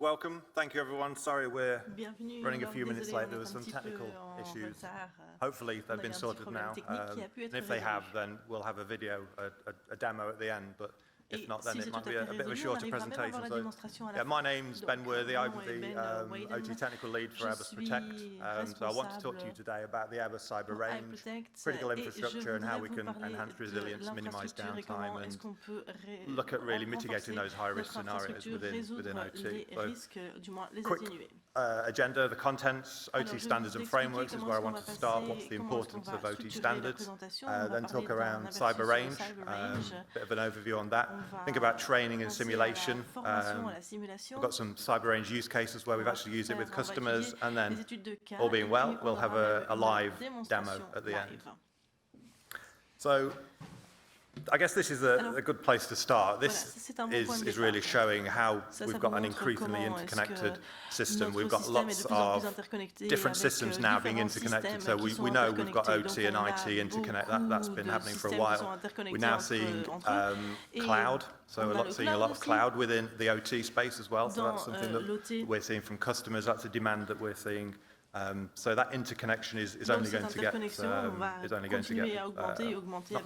welcome. Thank you, everyone. Sorry we're Bienvenue. running a few Désolé, minutes on late. est There was un some petit technical peu en issues. retard. Hopefully, On a they've eu been un petit sorted problème now. technique qui a pu être And if they résolu. have, then we'll have a video, a demo at the end. But if Et not, then si it c'est might tout à be fait a bit of a résolu, on shorter arrivera même à presentation. voir la So, démonstration à la yeah, fin. my name's Ben Donc, Worthy. mon I'm nom est the Ben Waden. OT technical lead for Je Airbus Protect. suis So I want to talk to you responsable today about the Airbus pour CyberRange, iProtect critical et je infrastructure, and how we voudrais vous can parler enhance de resilience, minimize l'infrastructure et comment downtime, est-ce and qu'on peut look at really mitigating those renforcer high-risk notre scenarios infrastructure, within résoudre OT. les So, risques, du moins les quick atténuer. agenda, the contents, Alors, OT je vais standards vous and expliquer frameworks is comment where I est-ce qu'on want va to start. passer, What's the comment est-ce qu'on importance va of OT structurer la standards? présentation. On va Then parler talk d'un around aperçu sur CyberRange, CyberRange. bit of an overview on that. On va Think about training and penser à simulation. la formation, à la simulation. We've got some CyberRange use cases where we've On va actually used it with on va customers, étudier and les then, études de cas, all being et well, puis we'll on have aura a une live démonstration demo at the end. live. So, I guess this is a good place to start. This c'est un bon point de is really départ. showing how Ça we've vous got an montre increasingly comment est-ce interconnected que system. We've notre got système est lots de plus en plus of interconnecté different avec systems now being différents interconnected. systèmes So qui sont we know we've got interconnectés. OT and Donc, on a IT interconnect. That's been beaucoup happening for a de systèmes qui sont while. interconnectés We're now entre seeing eux. cloud. So on a le seeing a cloud lot of aussi. cloud within the OT space as well. So Dans, that's something that l'OT. we're seeing from customers. That's a demand that we're seeing. So that interconnection is only going to get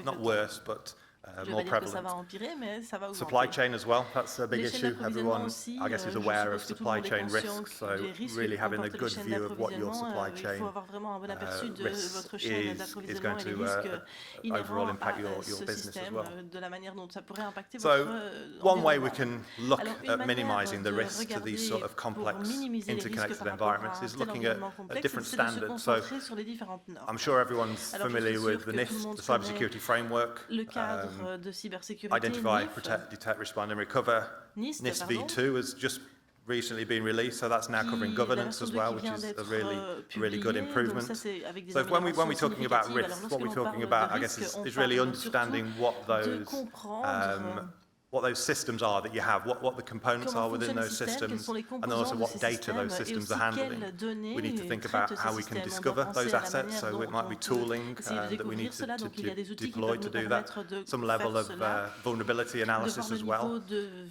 not worse, but more prevalent. Supply chain as well, that's a big issue. Everyone, I guess, is aware of supply chain risks, so really having a good view of what your supply chain risks is going to overall impact your business as well. So one way we can look at minimizing the risk to these sort of complex interconnected environments is looking at different standards. So I'm sure everyone's familiar with the NIST, the cybersecurity framework. Identify, protect, detect, respond and recover. NIST v2 has just recently been released, so that's now covering governance as well, which is a really good improvement. So when we're talking about risks, what we're talking about, I guess, is really understanding what those systems are that you have, what the components are within those systems, and then also what data those systems are handling. We need to think about how we can discover those assets, so it might be tooling that we need to deploy to do that, some level of vulnerability analysis as well,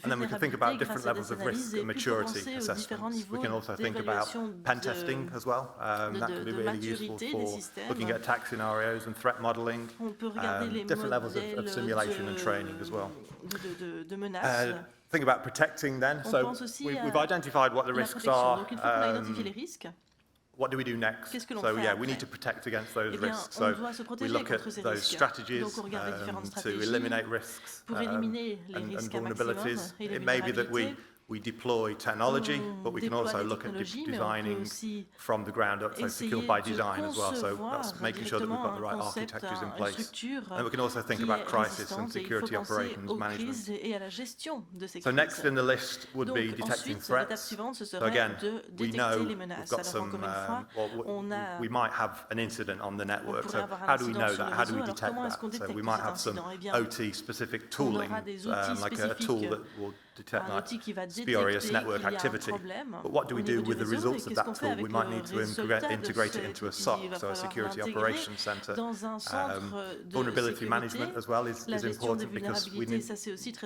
and then we can think about different levels of risk and maturity assessments. We can also think about pen testing as well. That can be really useful for looking at attack scenarios and threat modeling, different levels of simulation and training as well. Think about protecting then. So we've identified what the risks are. What do we do next? So yeah, we need to protect against those risks. So we look at those strategies to eliminate risks and vulnerabilities. It may be that we deploy technology, but we can also look at designing from the ground up, so secure by design as well. So that's making sure that we've got the right architectures in place. And we can also think about crisis and security operations management. So next in the list would be detecting threats. So again, we know we've got some, we might have an incident on the network. So how do we know that? How do we detect that? So we might have some OT-specific tooling, like a tool that will detect like spurious network activity. But what do we do with the results of that tool? We might need to integrate it into a SOC, so a security operations center. Vulnerability management as well is important because we need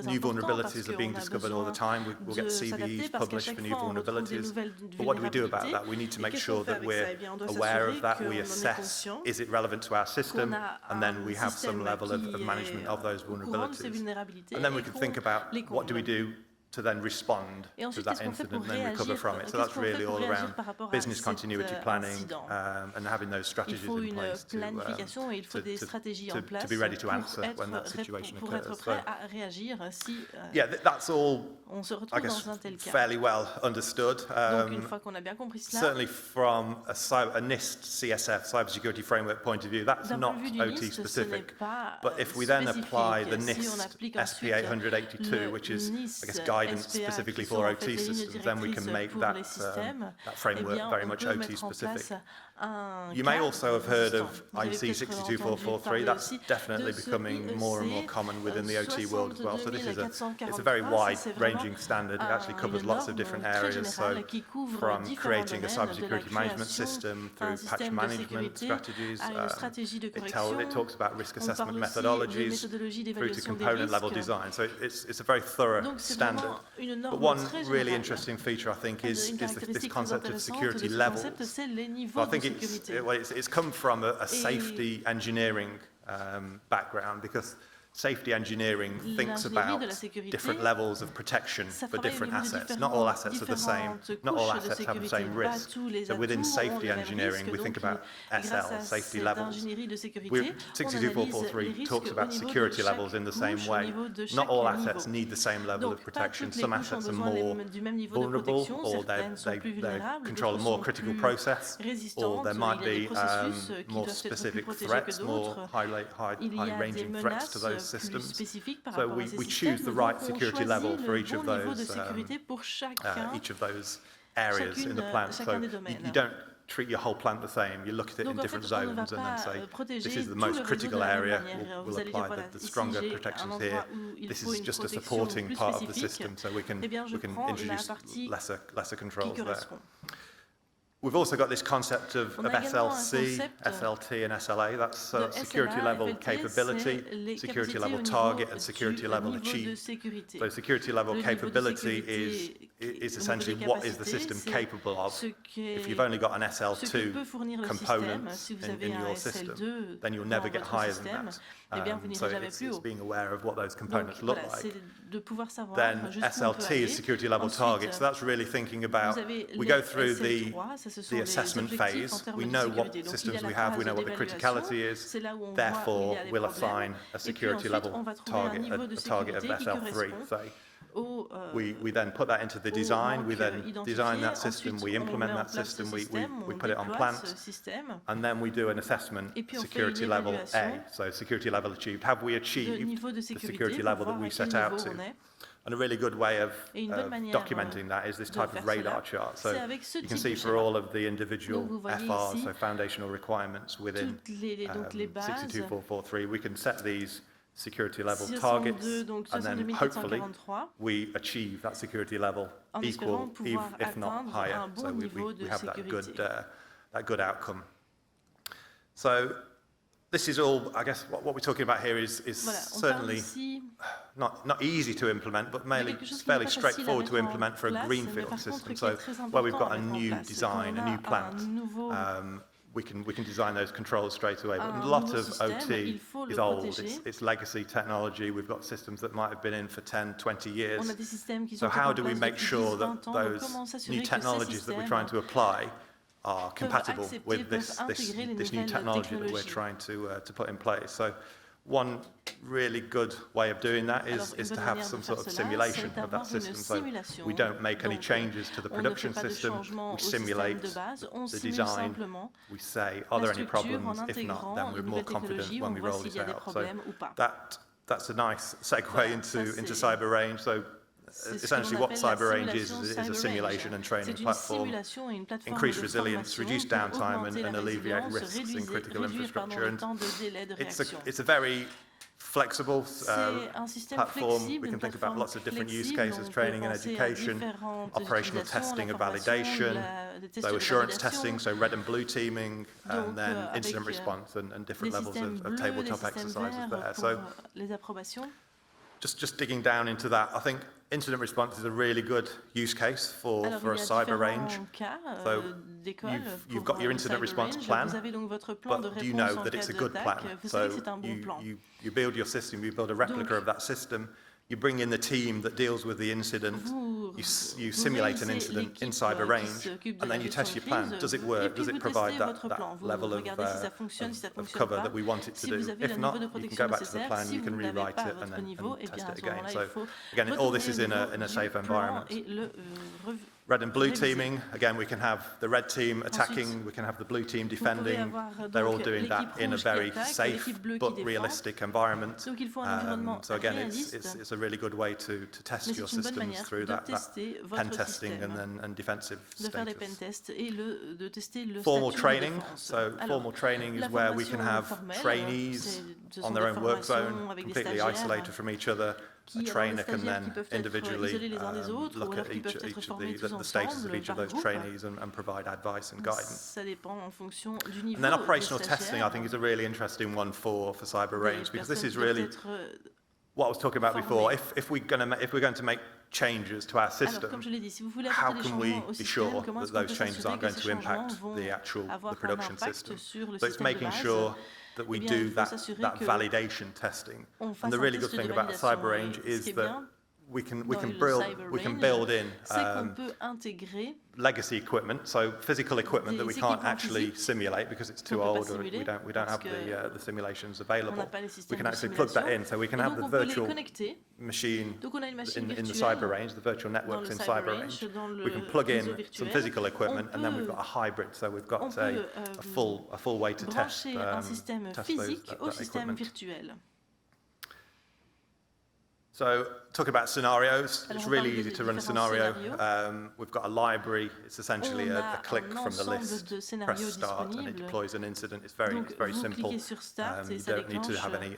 new vulnerabilities are being discovered all the time. We'll get CVEs published for new vulnerabilities. But what do we do about that? We need to make sure that we're aware of that. We assess, is it relevant to our system? And then we have some level of management of those vulnerabilities. And then we can think about what do we do to then respond to that incident and then recover from it. So that's really all around business continuity planning and having those strategies in place to be ready to answer when that situation occurs. So, yeah, that's all, I guess, fairly well understood. Certainly from a NIST CSF, cybersecurity framework point of view, that's not OT specific. But if we then apply the NIST SP 882, which is, I guess, guidance specifically for OT systems, then we can make that framework very much OT specific. You may also have heard of IEC 62443. That's definitely becoming more and more common within the OT world as well. So this is it's a very wide-ranging standard. It actually covers lots of different areas. So from creating a cybersecurity management system through patch management strategies, it talks about risk assessment methodologies through to component level design. So it's a very thorough standard. But one really interesting feature, I think, is this concept of security levels. So I think it's come from a safety engineering background, because safety engineering thinks about different levels of protection for different assets. Not all assets are the same. Not all assets have the same risk. So within safety engineering, we think about SL, safety levels. 62443 talks about security levels in the same way. Not all assets need the same level of protection. Some assets are more vulnerable, or they control a more critical process, or there might be more specific threats, more high-ranging threats to those systems. So we choose the right security level for each of those areas in the plant. So you don't treat your whole plant the same. You look at it in different zones and then say, this is the most critical area, we'll apply the stronger protections here. This is just a supporting part of the system, so we can introduce lesser controls there. We've also got this concept of SLC, SLT, and SLA. That's security level capability, security level target, and security level achieved. So security level capability is essentially what is the system capable of. If you've only got an SL2 component in your system, then you'll never get higher than that. So it's being aware of what those components look like. Then SLT is security level target. So that's really thinking about, we go through the assessment phase, we know what systems we have, we know what the criticality is, therefore we'll assign a security level target, a target of SL3, say. We then put that into the design, we then design that system, we implement that system, we put it on plant, and then we do an assessment, security level A, so security level achieved. Have we achieved the security level that we set out to? And a really good way of documenting that is this type of radar chart. So you can see for all of the individual FRs, so foundational requirements within 62443, we can set these security level targets, and then hopefully we achieve that security level equal, if not higher. So we have that good outcome. So this is all, I guess, what we're talking about here is certainly not easy to implement, but mainly fairly straightforward to implement for a greenfield system. So where we've got a new design, a new plant, we can design those controls straight away. But a lot of OT is old, it's legacy technology. We've got systems that might have been in for 10, 20 years. So how do we make sure that those new technologies that we're trying to apply are compatible with this new technology that we're trying to put in place? So one really good way of doing that is to have some sort of simulation of that system. So we don't make any changes to the production system, we simulate the design, we say, are there any problems? If not, then we're more confident when we roll it out. So that's a nice segue into CyberRange. So essentially what CyberRange is a simulation and training platform, increase resilience, reduce downtime, and alleviate risks in critical infrastructure. And it's a very flexible platform. We can think about lots of different use cases, training and education, operational testing and validation, so assurance testing, so red and blue teaming, and then incident response and different levels of tabletop exercises there. So just digging down into that, I think incident response is a really good use case for a CyberRange. So you've got your incident response plan, but do you know that it's a good plan? So you build your system, you build a replica of that system, you bring in the team that deals with the incident, you simulate an incident in CyberRange, and then you test your plan. Does it work? Does it provide that level of cover that we want it to do? If not, you can go back to the plan, you can rewrite it, and then test it again. So again, all this is in a safe environment. red and blue teaming, again, we can have the red team attacking, Ensuite, we can have the blue team vous pouvez defending. avoir, They're all donc, doing that l'équipe in a rouge qui very attaque et safe l'équipe bleue qui but défend. realistic environment. Donc il faut un environnement So again, réaliste, it's a really good way to test mais your c'est une bonne systems manière through de that tester pen votre testing système, and defensive de faire des status. pentests et de tester le Formal statut de training, défense. so Alors, formal training is la where we can formation have formelle, trainees ce on sont their des own work formations zone, avec des completely stagiaires isolated from each other. A qui, alors, les trainer can stagiaires qui then peuvent être individually isolés les uns des autres, ou look alors at qui peuvent être each of formés tous the status of ensemble each of par those groupe. trainees and provide advice and guidance. Ça dépend en fonction du niveau And then des operational testing, I stagiaires. think, is a really interesting one for Des CyberRange, because this personnes is qui doivent really être, what I was talking about before. formées. If we're going to make changes to our Alors, system, comme je l'ai dit, si vous voulez how apporter des can we changements au be système, sure comment that est-ce qu'on peut those changes s'assurer aren't que going ces to changements impact vont the avoir un production impact system? sur le So it's système de making base? sure that we Eh bien, do il faut that s'assurer que validation testing. on fasse And the un really good test de thing about validation. CyberRange Et ce is qui est that bien we can dans le build in c'est qu'on peut intégrer legacy equipment, so physical equipment that we des can't équipements actually physiques simulate because it's too qu'on peut pas old or simuler we don't have parce que the simulations on available. n'a pas les We systèmes can de actually plug that simulation. in, so we can Et have donc the on peut les virtual connecter. machine Donc on a une machine in the virtuelle CyberRange, the virtual dans networks le in CyberRange, CyberRange. dans le We can plug in réseau some virtuel. physical equipment, On and then we've peut got a hybrid, so we've got peut, a full way to test brancher un système test physique that au système equipment. virtuel. So, talking about scenarios, Alors, it's on really parle easy de to run a différents scenario. scénarios. We've got a library. It's essentially On a a click un from the ensemble list. de Press scénarios start and it disponibles. deploys an incident. It's Donc, very vous simple. cliquez sur Start et You ça don't need to déclenche have any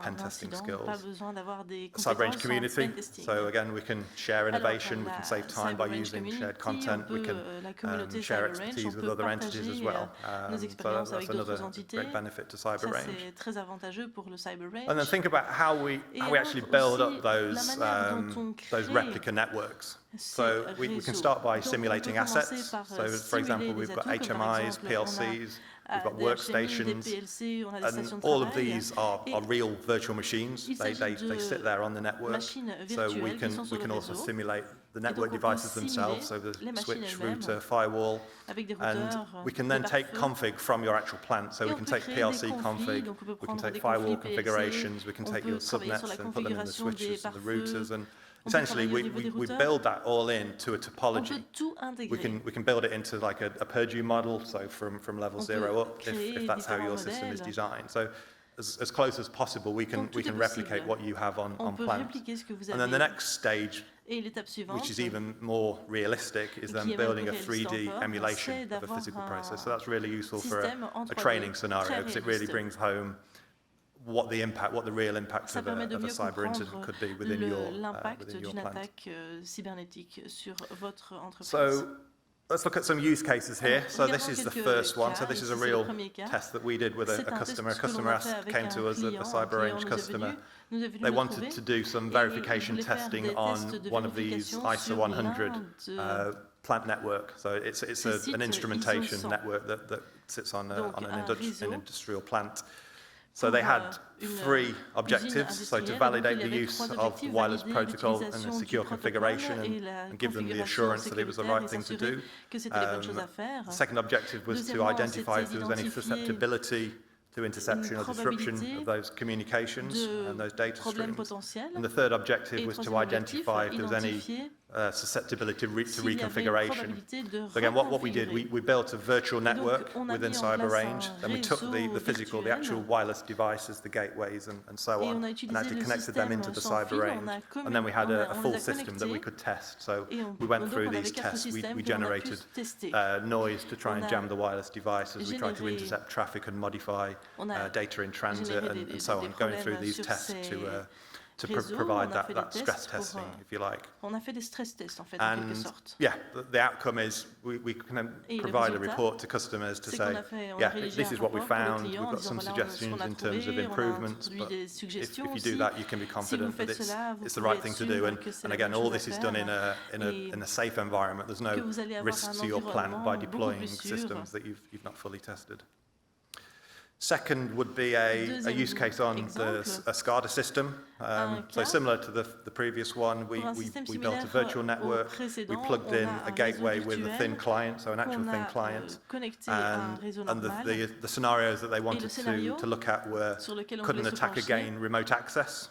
pen testing incident. Pas skills. besoin d'avoir des CyberRange compétences en community. pen testing. So again, we can share Alors, innovation. We la can save time by CyberRange using shared community, content. on We peut, can la communauté share CyberRange, expertise on with peut other entities as partager well. nos So expériences avec that's d'autres another entités. great benefit to Ça, CyberRange. c'est très avantageux pour le CyberRange. And then think about how we actually build up those replica networks. So we can start by simulating assets. So for example, we've got HMIs, PLCs, we've got workstations, and all of these are real virtual machines. They sit there on the network. So we can also simulate the network devices themselves, so the switch, router, firewall, and we can then take config from your actual plant. So we can take PLC config, we can take firewall configurations, we can take your subnets and put them in the switches and the routers, and essentially we build that all into a topology. We can build it into like a Purdue model, so from level 0 up, if that's how your system is designed. So as close as possible, we can replicate what you have on plant. And then the next stage, which is even more realistic, is then building a 3D emulation of a physical process. So that's really useful for a training scenario, because it really brings home what the real impact of a cyber incident could be within your plant. Cybernétique sur votre entreprise. So let's look at some use cases here. So this is the first one. So this is a real test that we did with a customer. A customer came to us, a CyberRange customer. They wanted to do some verification testing on one of these ISO 100 plant network. So it's an instrumentation network that sits on an industrial plant. So they had 3 objectives, so to validate the use of wireless protocol and a secure configuration and give them the assurance that it was the right thing to do. The second objective was to identify if there was any susceptibility to interception or disruption of those communications and those data streams. And the third objective was to identify if there was any susceptibility to reconfiguration. So again, what we did, we built a virtual network within CyberRange, then we took the physical, the actual wireless devices, the gateways and so on, and actually connected them into the CyberRange. And then we had a full system that we could test. So we went through these tests, we generated noise to try and jam the wireless devices, we tried to intercept traffic and modify data in transit and so on, going through these tests to provide that stress testing, if you like. On a fait des stress tests, en fait, en quelque sorte. Yeah, the outcome is we can provide a report to customers to say, yeah, this is what we found, we've got some suggestions in terms of improvements, but if you do that, you can be confident that it's the right thing to do. And again, all this is done in a safe environment. There's no risk to your plant by deploying systems that you've not fully tested. Second would be a use case on a SCADA system. So similar to the previous one, we built a virtual network, we plugged in a gateway with a thin client, so an actual thin client, and the scenarios that they wanted to look at were, could an attacker gain remote access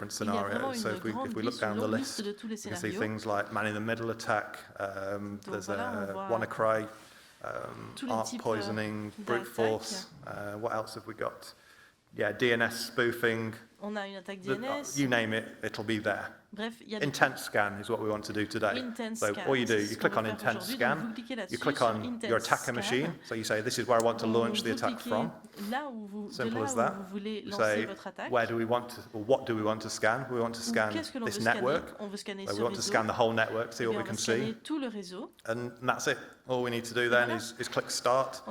different Il y a vraiment scenarios. So une if we grande look liste, down une the longue list, liste de tous les you can see scénarios. things like man in the middle attack, there's voilà, on a voit WannaCry, tous les art types poisoning, brute d'attaques. force. What else have we got? DNS spoofing. On a une attaque DNS. You name it, it'll be there. Bref, il y a Intent scan is what we want to do today. So all you do, you click on intent scan, you click on your attacker machine, so you say this is where I want to launch the attack from. Simple as that. You say where do we want to, or what do we want to scan? We want to scan this network. So we want to scan the whole network, see what we can see. And that's it. All we need to do then is click start,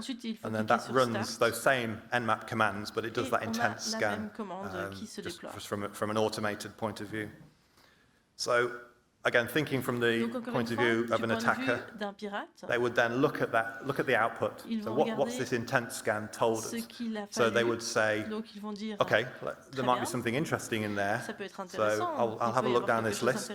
and then that runs those same Nmap commands, but it does that intent scan just from an automated point of view. So again, thinking from the point of view of an attacker, they would then look at the output. So what's this intent scan told us? So they would say, okay, there might be something interesting in there. So I'll have a look down this list.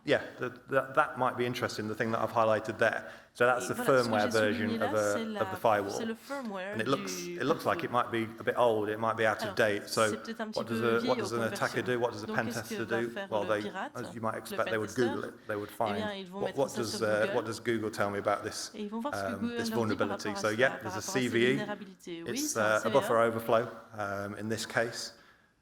Yeah, that might be interesting, the thing that I've highlighted there. So that's the firmware version of the firewall. And it looks like it might be a bit old, it might be out of date. So what does an attacker do? What does a pen tester do? Well, as you might expect, they would Google it. They would find what does Google tell me about this vulnerability. So yeah, there's a CVE. It's a buffer overflow in this case.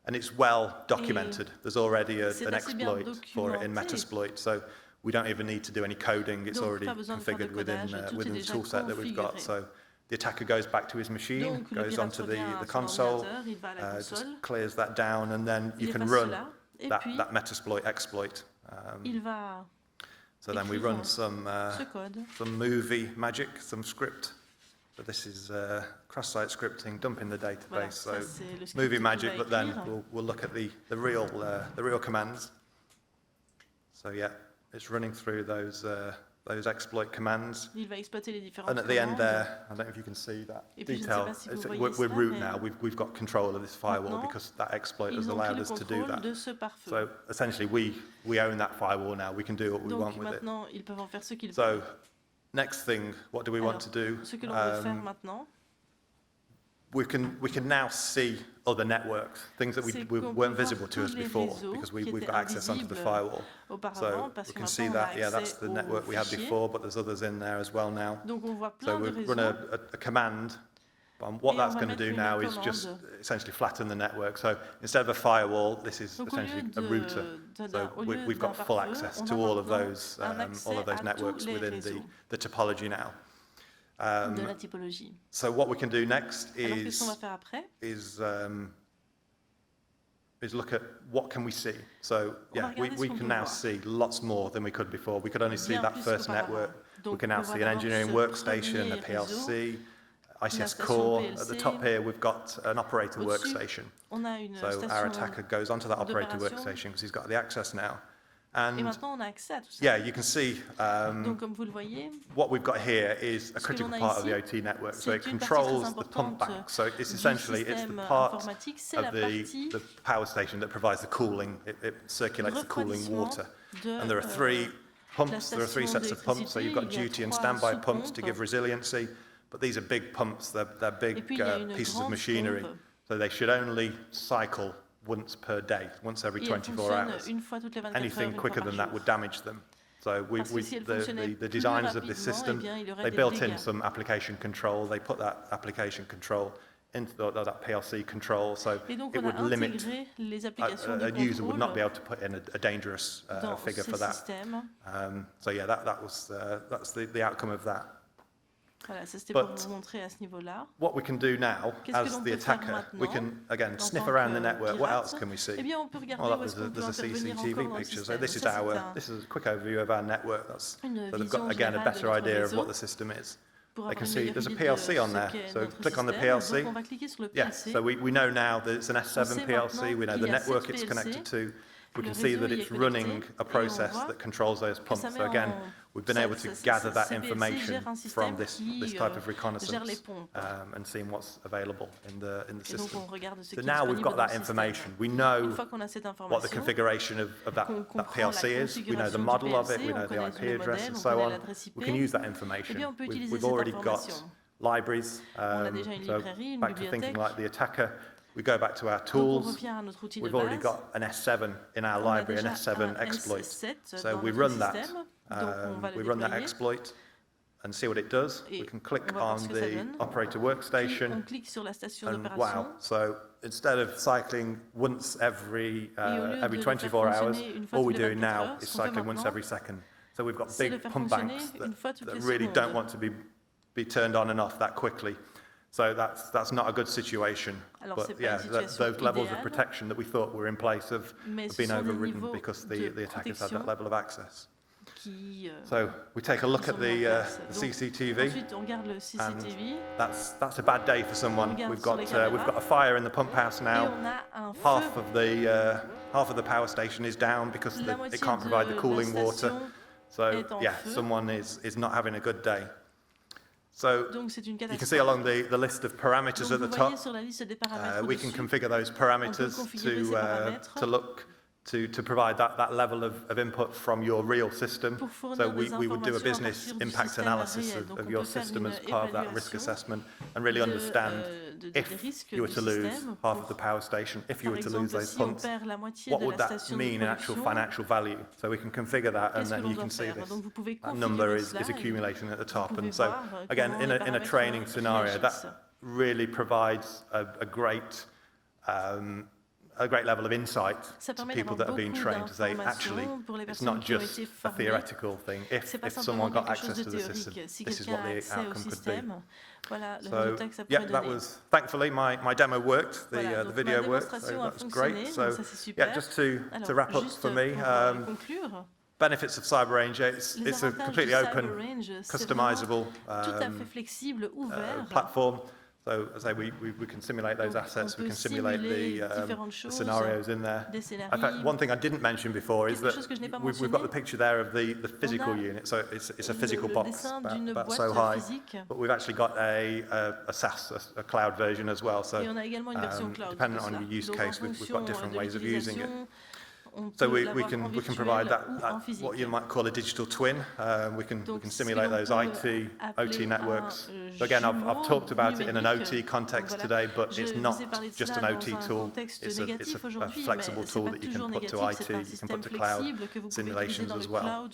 And it's well documented. There's already an exploit for it in Metasploit. So we don't even need to do any coding. It's already configured within the toolset that we've got. So the attacker goes back to his machine, goes onto the console, just clears that down, and then you can run that Metasploit exploit. So then we run some movie magic, some script. So this is cross-site scripting, dumping the database. So movie magic, but then we'll look at the real commands. So yeah. It's running through those exploit commands. And at the end there, I don't know if you can see that detail. We're root now. We've got control of this firewall because that exploit has allowed us to do that. So essentially, we own that firewall now. We can do what we want with it. So next thing, what do we want to do? We can now see other networks, things that weren't visible to us before because we've got access onto the firewall. So we can see that, that's the network we had before, but there's others in there as well now. So we run a command. What that's going to do now is just essentially flatten the network. So instead of a firewall, this is essentially a router. So we've got full access to all of those networks within the topology now. So what we can do next is look at what can we see. So yeah, we can now see lots more than we could before. We could only see that first network. We can now see an engineering workstation, a PLC, ICS core. At the top here, we've got an operator workstation. So our attacker goes onto that operator workstation because he's got the access now. And yeah, you can see what we've got here is a critical part of the OT network. So it controls the pump bank. So it's essentially the part of the power station that provides the cooling. It circulates the cooling water. And there are three pumps. There are three sets of pumps. So you've got duty and standby pumps to give resiliency. But these are big pumps. They're big pieces of machinery. So they should only cycle once per day, once every 24 hours. Anything quicker than that would damage them. So the designers of this system, they built in some application control. They put that application control into that PLC control, so it would limit, a user would not be able to put in a dangerous figure for that. So yeah, that's the outcome of that. Voilà, ça c'était pour vous montrer à ce niveau-là. What we can do now, as the attacker, we can again sniff around the network. What else can we see? Eh bien, on peut regarder there's a CCTV picture. So this is a quick overview of our network. So they've got again a better idea of what the system is. They can see there's a PLC on there. So click on the PLC. Yeah. So we know now that it's an S7 PLC. We know the network it's connected to. We can see that it's running a process that controls those pumps. So again, we've been able to gather that information from this type of reconnaissance and seeing what's available in the system. So now we've got that information. We know what the configuration of that PLC is. We know the model of it. We know the IP address and so on. We can use that information. We've already got libraries. So back to thinking like the attacker. We go back to our tools. We've already got an S7 in our library, an S7 exploit. So we run that. We run that exploit. and see what it does. We can click on the operator workstation. On clique sur la station And d'opération. wow, so instead of cycling once every 24 hours, all we're doing now is cycling once every second. So we've got big pump banks that really don't want to be turned on and off that quickly. So that's not a good situation. But yeah, those levels of protection that we thought were in place have been overridden because the attackers had that level of access. So we take a look at the CCTV. Ensuite, on regarde le CCTV. That's a bad day for someone. We've got a fire in the pump house now. Half of the power station is down because it can't provide the cooling water. So yeah, someone is not having a good day. So you can see along the list of parameters at the top, we can configure those parameters to provide that level of input from your real system. So we would do a business impact analysis of your system as part of that risk assessment and really understand if you were to lose half of the power station, if you were to lose those pumps, what would that mean in actual financial value? So we can configure that, and then you can see that number is accumulating at the top. And so again, in a training scenario, that really provides a great level of insight to people that are being trained to say, actually, it's not just a theoretical thing. If someone got access to the system, this is what the outcome could be. So, yeah, that was, thankfully, my demo worked, the video worked, so that's great. So, yeah, just to wrap up for me, benefits of CyberRange, it's a completely open, customizable platform. So, as I say, we can simulate those assets, we can simulate the scenarios in there. In fact, one thing I didn't mention before is that we've got the picture there of the physical unit. So it's a physical box about so high, but we've actually got a SaaS, a cloud version as well. So depending on your use case, we've got different ways of using it. So we can provide that what you might call a digital twin. We can simulate those IT, OT networks. So again, I've talked about it in an OT context today, but it's not just an OT tool. It's a flexible tool that you can put to IT, you can put to cloud simulations as well.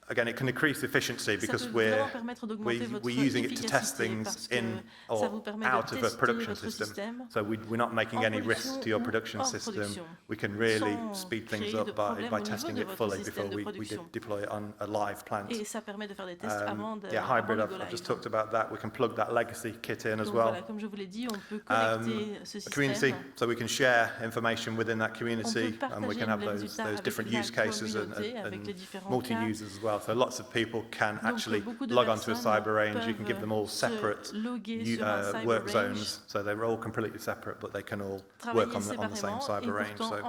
Again, it can increase efficiency because we're using it to test things in or out of a production system. So we're not making any risks to your production system. We can really speed things up by testing it fully before we deploy it on a live plant. Yeah, hybrid, I've just talked about that. We can plug that legacy kit in as well. Community, so we can share information within that community, and we can have those different use cases and multi-users as well. So lots of people can actually log onto a CyberRange. You can give them all separate work zones, so they're all completely separate, but they can all work on the same CyberRange. So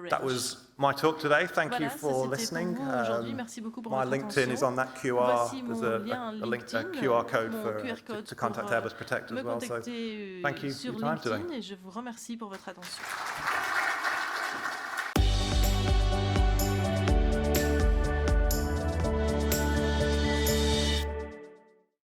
that was my talk today. Thank you for listening. My LinkedIn is on that QR. There's a link to QR code to contact Airbus Protect as well. So thank you for your time today.